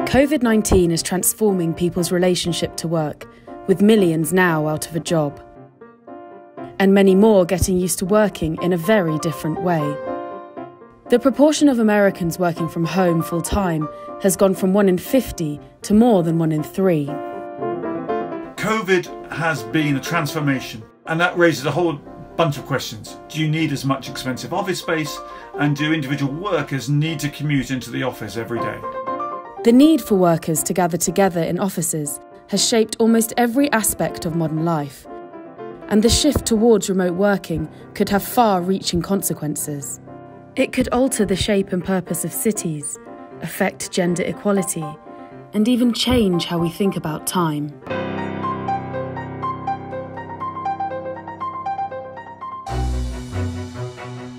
COVID-19 is transforming people's relationship to work, with millions now out of a job. And many more getting used to working in a very different way. The proportion of Americans working from home full-time has gone from 1 in 50 to more than 1 in 3. COVID has been a transformation, and that raises a whole bunch of questions. Do you need as much expensive office space? And do individual workers need to commute into the office every day? The need for workers to gather together in offices has shaped almost every aspect of modern life. And the shift towards remote working could have far-reaching consequences. It could alter the shape and purpose of cities, affect gender equality, and even change how we think about time.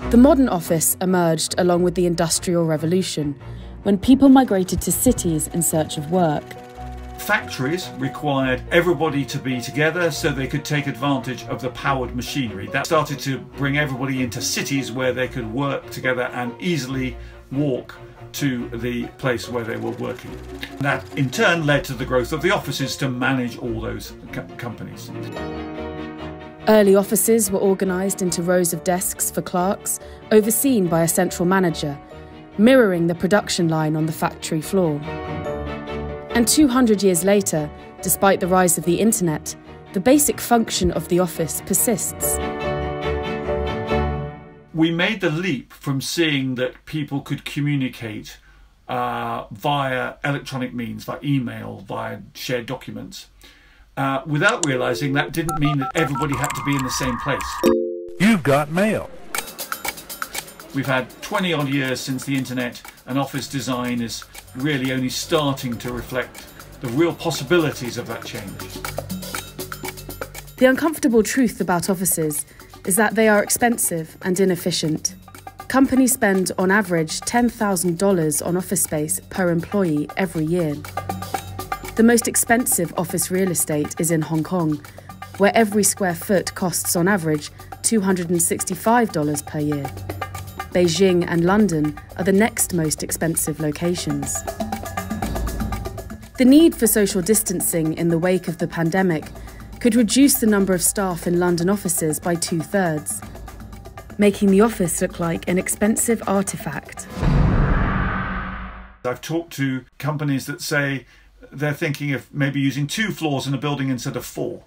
The modern office emerged along with the Industrial Revolution, when people migrated to cities in search of work. Factories required everybody to be together so they could take advantage of the powered machinery. That started to bring everybody into cities where they could work together and easily walk to the place where they were working. That in turn led to the growth of the offices to manage all those companies. Early offices were organised into rows of desks for clerks, overseen by a central manager, mirroring the production line on the factory floor. And 200 years later, despite the rise of the internet, the basic function of the office persists. We made the leap from seeing that people could communicate via electronic means, via email, via shared documents, without realising that didn't mean that everybody had to be in the same place. You've got mail. We've had 20 odd years since the internet, and office design is really only starting to reflect the real possibilities of that change. The uncomfortable truth about offices is that they are expensive and inefficient. Companies spend on average $10,000 on office space per employee every year. The most expensive office real estate is in Hong Kong, where every square foot costs on average $265 per year. Beijing and London are the next most expensive locations. The need for social distancing in the wake of the pandemic could reduce the number of staff in London offices by 2/3, making the office look like an expensive artefact. I've talked to companies that say they're thinking of maybe using 2 floors in a building instead of 4.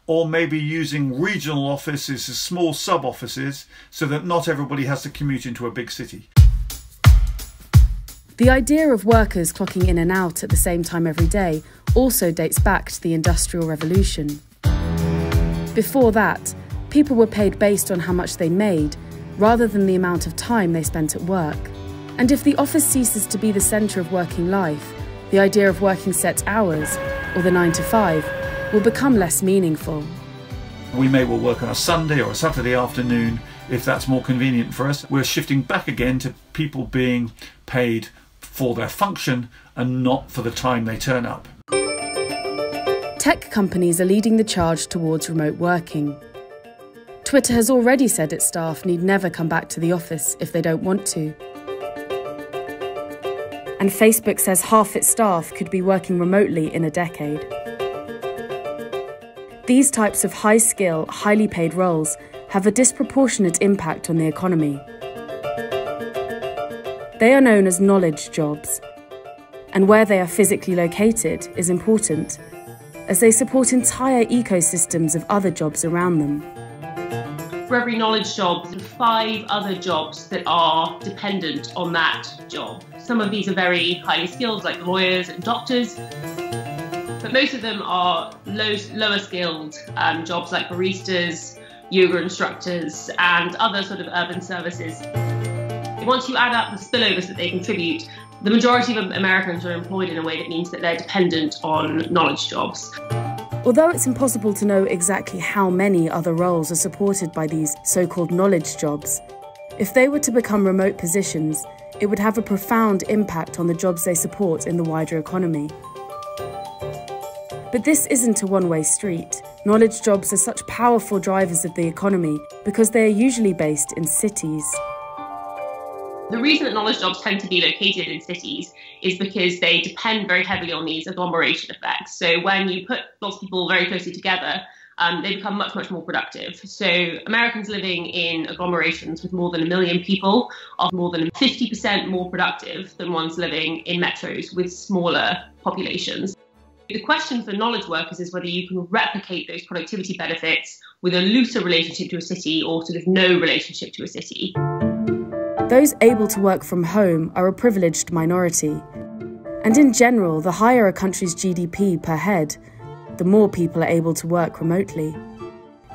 Or maybe using regional offices as small sub-offices so that not everybody has to commute into a big city. The idea of workers clocking in and out at the same time every day also dates back to the Industrial Revolution. Before that, people were paid based on how much they made, rather than the amount of time they spent at work. And if the office ceases to be the centre of working life, the idea of working set hours, or the 9 to 5, will become less meaningful. We may well work on a Sunday or a Saturday afternoon if that's more convenient for us. We're shifting back again to people being paid for their function and not for the time they turn up. Tech companies are leading the charge towards remote working. Twitter has already said its staff need never come back to the office if they don't want to. And Facebook says half its staff could be working remotely in a decade. These types of high-skill, highly paid roles have a disproportionate impact on the economy. They are known as knowledge jobs, and where they are physically located is important, as they support entire ecosystems of other jobs around them. For every knowledge job, there are 5 other jobs that are dependent on that job. Some of these are very highly skilled, like lawyers and doctors, but most of them are lower skilled jobs like baristas, yoga instructors, and other sort of urban services. Once you add up the spillovers that they contribute, the majority of Americans are employed in a way that means that they're dependent on knowledge jobs. Although it's impossible to know exactly how many other roles are supported by these so-called knowledge jobs, if they were to become remote positions, it would have a profound impact on the jobs they support in the wider economy. But this isn't a one-way street. Knowledge jobs are such powerful drivers of the economy because they are usually based in cities. The reason that knowledge jobs tend to be located in cities is because they depend very heavily on these agglomeration effects. So when you put lots of people very closely together, they become much, much more productive. So Americans living in agglomerations with more than 1 million people are more than 50% more productive than ones living in metros with smaller populations. The question for knowledge workers is whether you can replicate those productivity benefits with a looser relationship to a city or sort of no relationship to a city. Those able to work from home are a privileged minority. And in general, the higher a country's GDP per head, the more people are able to work remotely.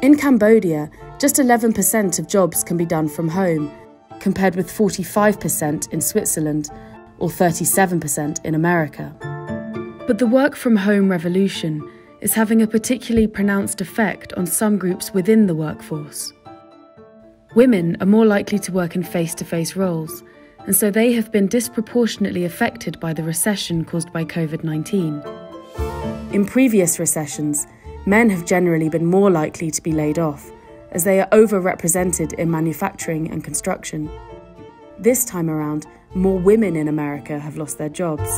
In Cambodia, just 11% of jobs can be done from home, compared with 45% in Switzerland or 37% in America. But the work from home revolution is having a particularly pronounced effect on some groups within the workforce. Women are more likely to work in face-to-face roles, and so they have been disproportionately affected by the recession caused by COVID-19. In previous recessions, men have generally been more likely to be laid off, as they are overrepresented in manufacturing and construction. This time around, more women in America have lost their jobs.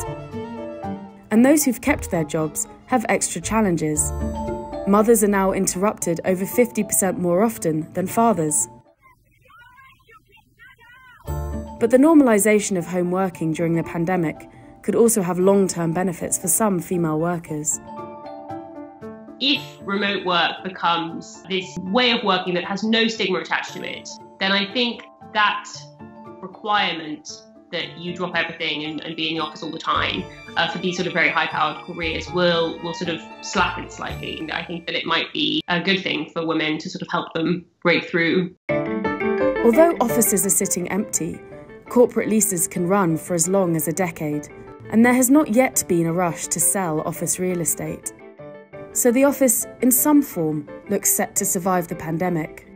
And those who've kept their jobs have extra challenges. Mothers are now interrupted over 50% more often than fathers. But the normalisation of home working during the pandemic could also have long-term benefits for some female workers. If remote work becomes this way of working that has no stigma attached to it, then I think that requirement that you drop everything and be in the office all the time for these sort of very high-powered careers will sort of slacken slightly. I think that it might be a good thing for women to sort of help them break through. Although offices are sitting empty, corporate leases can run for as long as a decade, and there has not yet been a rush to sell office real estate. So the office, in some form, looks set to survive the pandemic.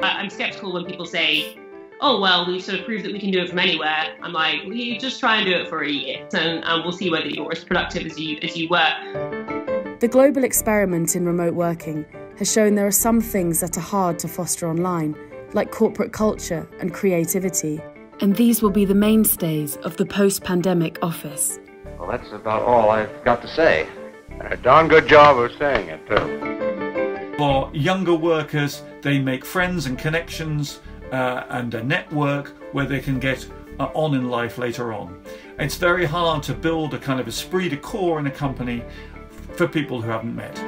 I'm sceptical when people say, oh, well, we've sort of proved that we can do it from anywhere. I'm like, well, you just try and do it for a year, and we'll see whether you're as productive as you were. The global experiment in remote working has shown there are some things that are hard to foster online, like corporate culture and creativity. And these will be the mainstays of the post-pandemic office. Well, that's about all I've got to say. A darn good job of saying it, too. For younger workers, they make friends and connections and a network where they can get on in life later on. It's very hard to build a kind of esprit de corps in a company for people who haven't met.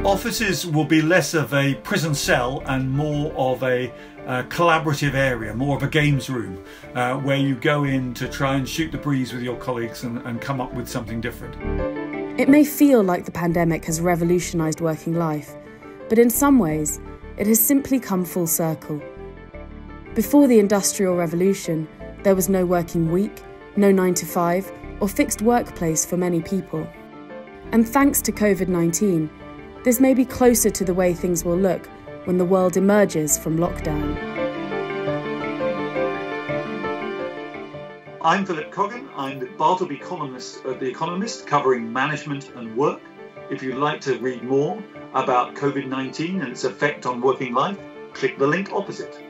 Offices will be less of a prison cell and more of a collaborative area, more of a games room where you go in to try and shoot the breeze with your colleagues and come up with something different. It may feel like the pandemic has revolutionised working life, but in some ways, it has simply come full circle. Before the Industrial Revolution, there was no working week, no 9 to 5, or fixed workplace for many people. And thanks to COVID-19, this may be closer to the way things will look when the world emerges from lockdown. I'm Philip Coggan. I'm the Bartleby columnist at The Economist, covering management and work. If you'd like to read more about COVID-19 and its effect on working life, click the link opposite.